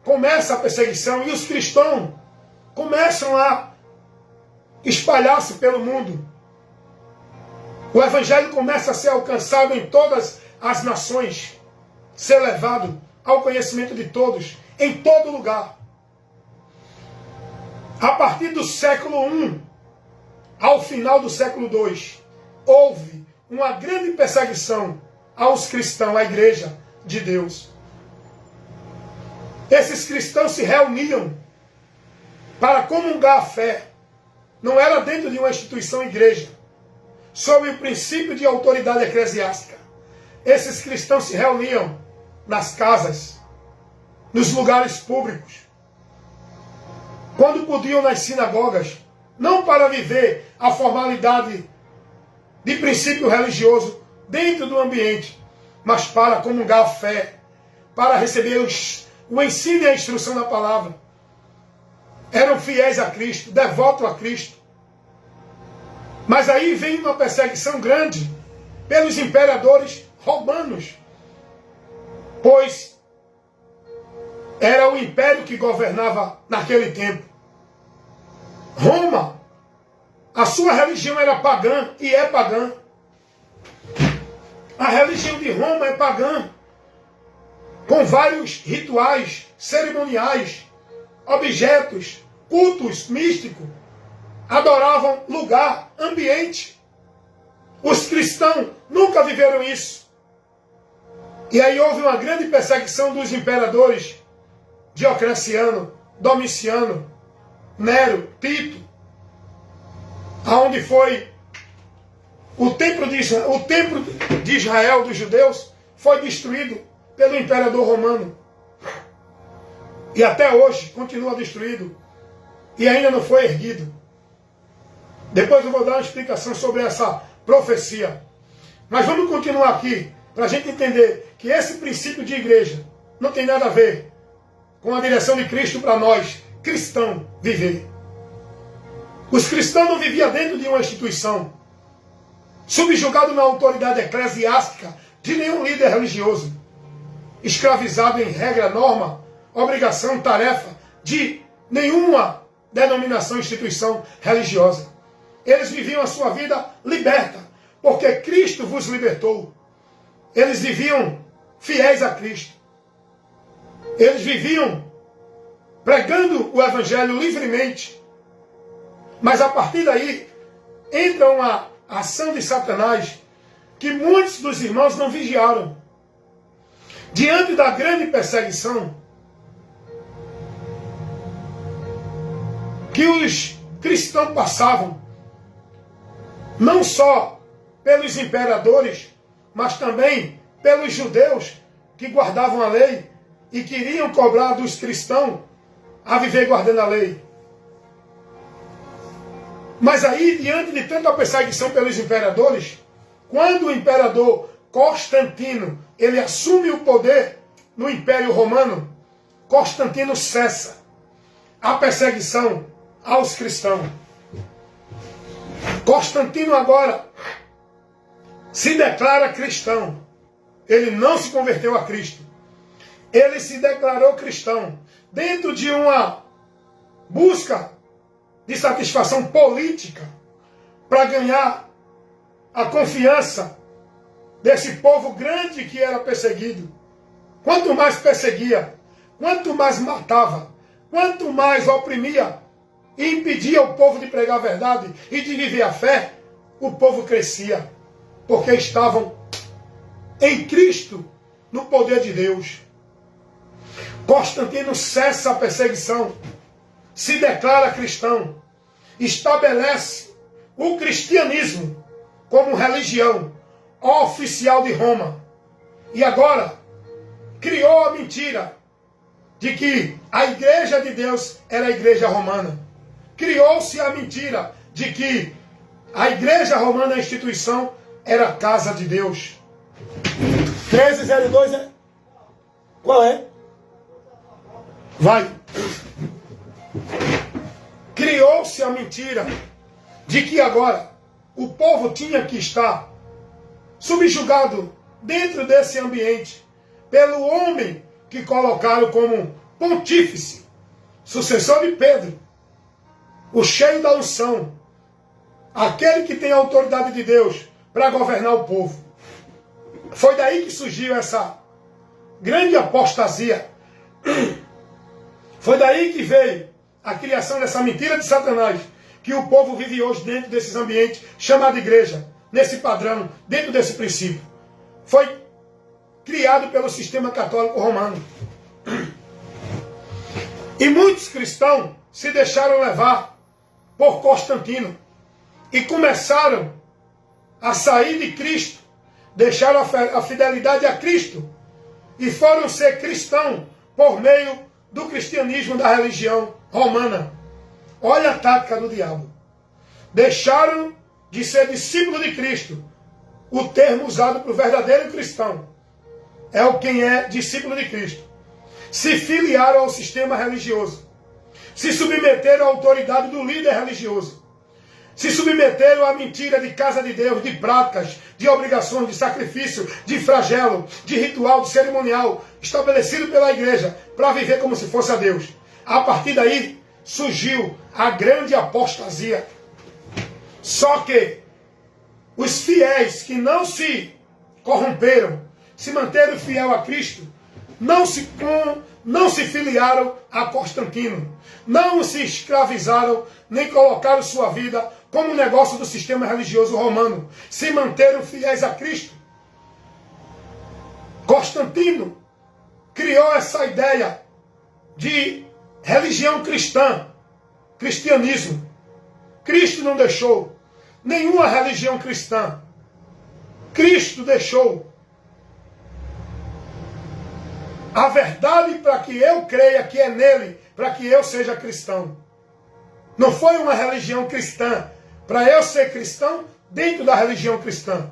começa a perseguição e os cristãos começam a espalhar-se pelo mundo. O Evangelho começa a ser alcançado em todas as nações, ser levado ao conhecimento de todos, em todo lugar. A partir do século I, ao final do século II, houve uma grande perseguição aos cristãos, à Igreja de Deus. Esses cristãos se reuniam para comungar a fé. Não era dentro de uma instituição igreja, sob o princípio de autoridade eclesiástica. Esses cristãos se reuniam nas casas, nos lugares públicos, quando podiam nas sinagogas, não para viver a formalidade de princípio religioso dentro do ambiente, mas para comungar a fé, para receber o ensino e a instrução da palavra. Eram fiéis a Cristo, devotos a Cristo. Mas aí vem uma perseguição grande pelos imperadores romanos, pois era o império que governava naquele tempo. Roma, a sua religião era pagã e é pagã. A religião de Roma é pagã, com vários rituais cerimoniais, objetos, cultos místicos. Adoravam lugar, ambiente. Os cristãos nunca viveram isso. E aí houve uma grande perseguição dos imperadores Diocleciano, Domiciano, Nero, Tito, aonde foi o templo de Israel, dos judeus, foi destruído pelo imperador romano. E até hoje continua destruído e ainda não foi erguido. Depois eu vou dar uma explicação sobre essa profecia. Mas vamos continuar aqui, para a gente entender que esse princípio de igreja não tem nada a ver com a direção de Cristo para nós, cristãos, viver. Os cristãos não viviam dentro de uma instituição, subjugado na autoridade eclesiástica de nenhum líder religioso, escravizado em regra, norma, obrigação, tarefa de nenhuma denominação, instituição religiosa. Eles viviam a sua vida liberta, porque Cristo vos libertou. Eles viviam fiéis a Cristo. Eles viviam pregando o Evangelho livremente. Mas a partir daí, entra uma ação de Satanás que muitos dos irmãos não vigiaram. Diante da grande perseguição que os cristãos passavam, não só pelos imperadores, mas também pelos judeus que guardavam a lei e queriam cobrar dos cristãos a viver guardando a lei. Mas aí, diante de tanta perseguição pelos imperadores, quando o imperador Constantino ele assume o poder no Império Romano, Constantino cessa a perseguição aos cristãos. Constantino agora se declara cristão. Ele não se converteu a Cristo. Ele se declarou cristão dentro de uma busca de satisfação política para ganhar a confiança desse povo grande que era perseguido. Quanto mais perseguia, quanto mais matava, quanto mais oprimia e impedia o povo de pregar a verdade e de viver a fé, o povo crescia, porque estavam em Cristo, no poder de Deus. Constantino cessa a perseguição, se declara cristão, estabelece o cristianismo como religião oficial de Roma. E agora criou a mentira de que a igreja de Deus era a igreja romana. Criou-se a mentira de que a igreja romana, a instituição, era a casa de Deus. 1302 é? Qual é? Vai. Criou-se a mentira de que agora o povo tinha que estar subjugado dentro desse ambiente pelo homem que colocaram como pontífice, sucessor de Pedro, o cheio da unção, aquele que tem a autoridade de Deus para governar o povo. Foi daí que surgiu essa grande apostasia. Foi daí que veio a criação dessa mentira de Satanás, que o povo vive hoje dentro desses ambientes, chamado igreja, nesse padrão, dentro desse princípio. Foi criado pelo sistema católico romano. E muitos cristãos se deixaram levar por Constantino e começaram a sair de Cristo, deixaram a fidelidade a Cristo e foram ser cristãos por meio do cristianismo da religião romana. Olha a tática do diabo. Deixaram de ser discípulo de Cristo. O termo usado para o verdadeiro cristão é o quem é discípulo de Cristo. Se filiaram ao sistema religioso. Se submeteram à autoridade do líder religioso. Se submeteram à mentira de casa de Deus, de práticas, de obrigações, de sacrifício, de flagelo, de ritual, de cerimonial, estabelecido pela igreja, para viver como se fosse a Deus. A partir daí, surgiu a grande apostasia. Só que os fiéis que não se corromperam, se manteram fiel a Cristo, não se filiaram a Constantino, não se escravizaram, nem colocaram sua vida como negócio do sistema religioso romano, se manteram fiéis a Cristo. Constantino criou essa ideia de religião cristã, cristianismo. Cristo não deixou nenhuma religião cristã. Cristo deixou a verdade para que eu creia que é nele, para que eu seja cristão. Não foi uma religião cristã para eu ser cristão dentro da religião cristã.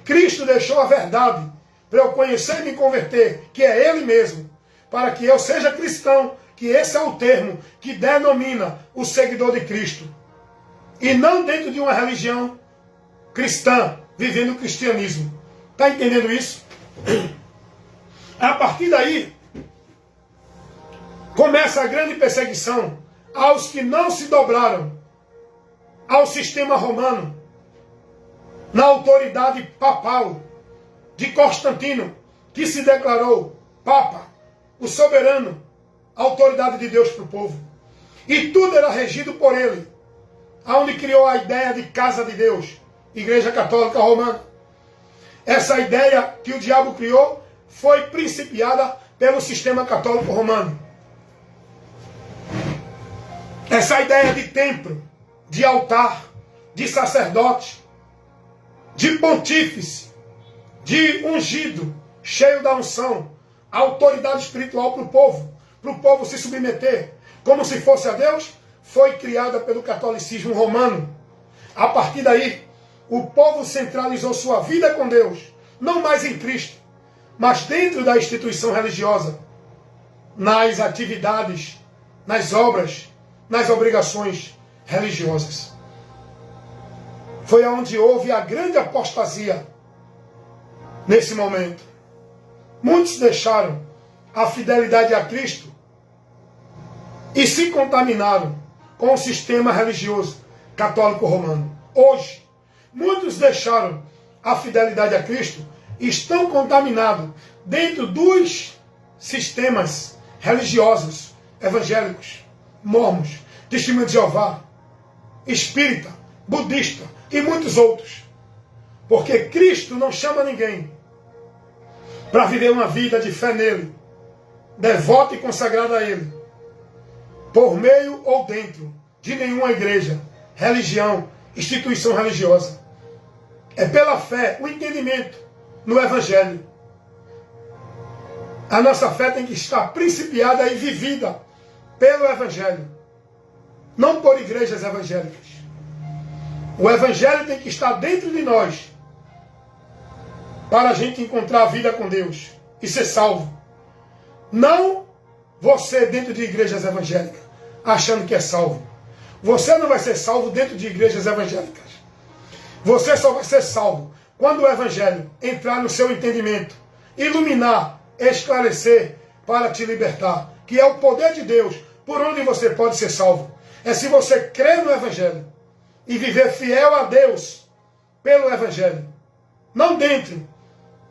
Cristo deixou a verdade para eu conhecer e me converter, que é Ele mesmo, para que eu seja cristão, que esse é o termo que denomina o seguidor de Cristo. E não dentro de uma religião cristã, vivendo o cristianismo. Está entendendo isso? A partir daí, começa a grande perseguição aos que não se dobraram ao sistema romano, na autoridade papal de Constantino, que se declarou Papa, o soberano, a autoridade de Deus para o povo. E tudo era regido por ele, aonde criou a ideia de casa de Deus, Igreja Católica Romana. Essa ideia que o diabo criou foi principiada pelo sistema católico romano. Essa ideia de templo, de altar, de sacerdote, de pontífice, de ungido, cheio da unção, autoridade espiritual para o povo se submeter, como se fosse a Deus, foi criada pelo catolicismo romano. A partir daí, o povo centralizou sua vida com Deus, não mais em Cristo, mas dentro da instituição religiosa, nas atividades, nas obras, nas obrigações religiosas. Foi onde houve a grande apostasia nesse momento. Muitos deixaram a fidelidade a Cristo e se contaminaram com o sistema religioso católico romano. Hoje, muitos deixaram a fidelidade a Cristo e estão contaminados dentro dos sistemas religiosos evangélicos, mormons, testemunho de Jeová, espírita, budista e muitos outros. Porque Cristo não chama ninguém para viver uma vida de fé nele, devota e consagrada a ele, por meio ou dentro de nenhuma igreja, religião, instituição religiosa. É pela fé, o entendimento no Evangelho. A nossa fé tem que estar principiada e vivida pelo Evangelho, não por igrejas evangélicas. O Evangelho tem que estar dentro de nós para a gente encontrar a vida com Deus e ser salvo. Não você dentro de igrejas evangélicas, achando que é salvo. Você não vai ser salvo dentro de igrejas evangélicas. Você só vai ser salvo quando o Evangelho entrar no seu entendimento, iluminar, esclarecer para te libertar, que é o poder de Deus, por onde você pode ser salvo. É se você crer no Evangelho e viver fiel a Deus pelo Evangelho, não dentro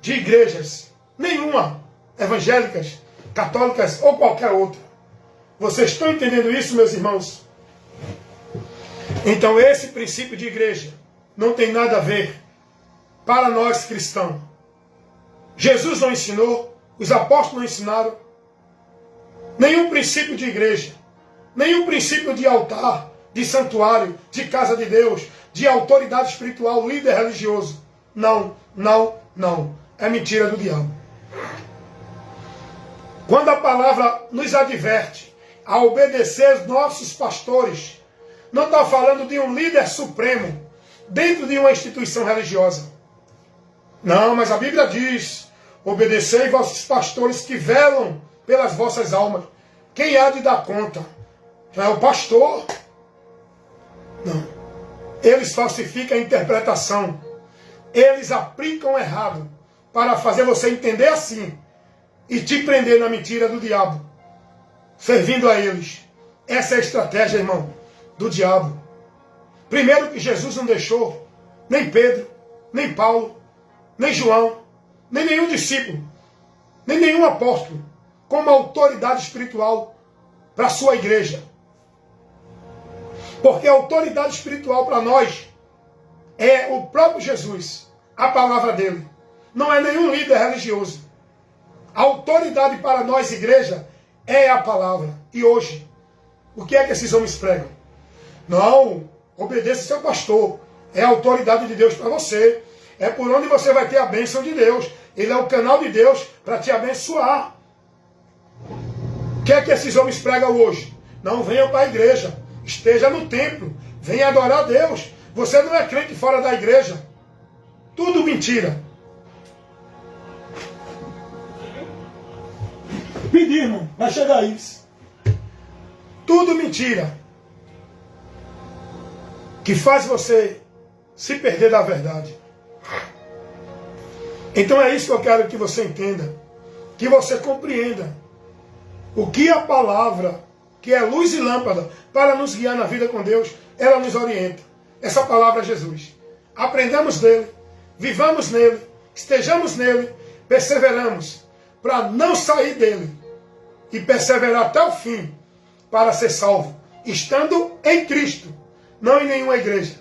de igrejas nenhuma, evangélicas, católicas ou qualquer outra. Vocês estão entendendo isso, meus irmãos? Então esse princípio de igreja não tem nada a ver para nós cristãos. Jesus não ensinou, os apóstolos não ensinaram nenhum princípio de igreja, nenhum princípio de altar, de santuário, de casa de Deus, de autoridade espiritual, líder religioso. Não, não, não. É mentira do diabo. Quando a palavra nos adverte a obedecer os nossos pastores, não está falando de um líder supremo dentro de uma instituição religiosa. Não, mas a Bíblia diz: obedecei vossos pastores que velam pelas vossas almas. Quem há de dar conta? É o pastor. Não. Eles falsificam a interpretação. Eles aplicam errado para fazer você entender assim e te prender na mentira do diabo, servindo a eles. Essa é a estratégia, irmão, do diabo. Primeiro que Jesus não deixou nem Pedro, nem Paulo, nem João, nem nenhum discípulo, nem nenhum apóstolo como autoridade espiritual para a sua igreja. Porque a autoridade espiritual para nós é o próprio Jesus, a palavra dele. Não é nenhum líder religioso. A autoridade para nós, igreja, é a palavra. E hoje, o que é que esses homens pregam? Não, obedeça seu pastor. É a autoridade de Deus para você. É por onde você vai ter a bênção de Deus. Ele é o canal de Deus para te abençoar. O que é que esses homens pregam hoje? Não venham para a igreja. Esteja no templo. Venha adorar a Deus. Você não é crente fora da igreja. Tudo mentira. Pedir, irmão. Vai chegar isso. Tudo mentira. Que faz você se perder da verdade. Então é isso que eu quero que você entenda. Que você compreenda. O que a palavra, que é luz e lâmpada, para nos guiar na vida com Deus, ela nos orienta. Essa palavra é Jesus. Aprendamos dele, vivamos nele, estejamos nele, perseveramos, para não sair dele e perseverar até o fim, para ser salvo, estando em Cristo, não em nenhuma igreja.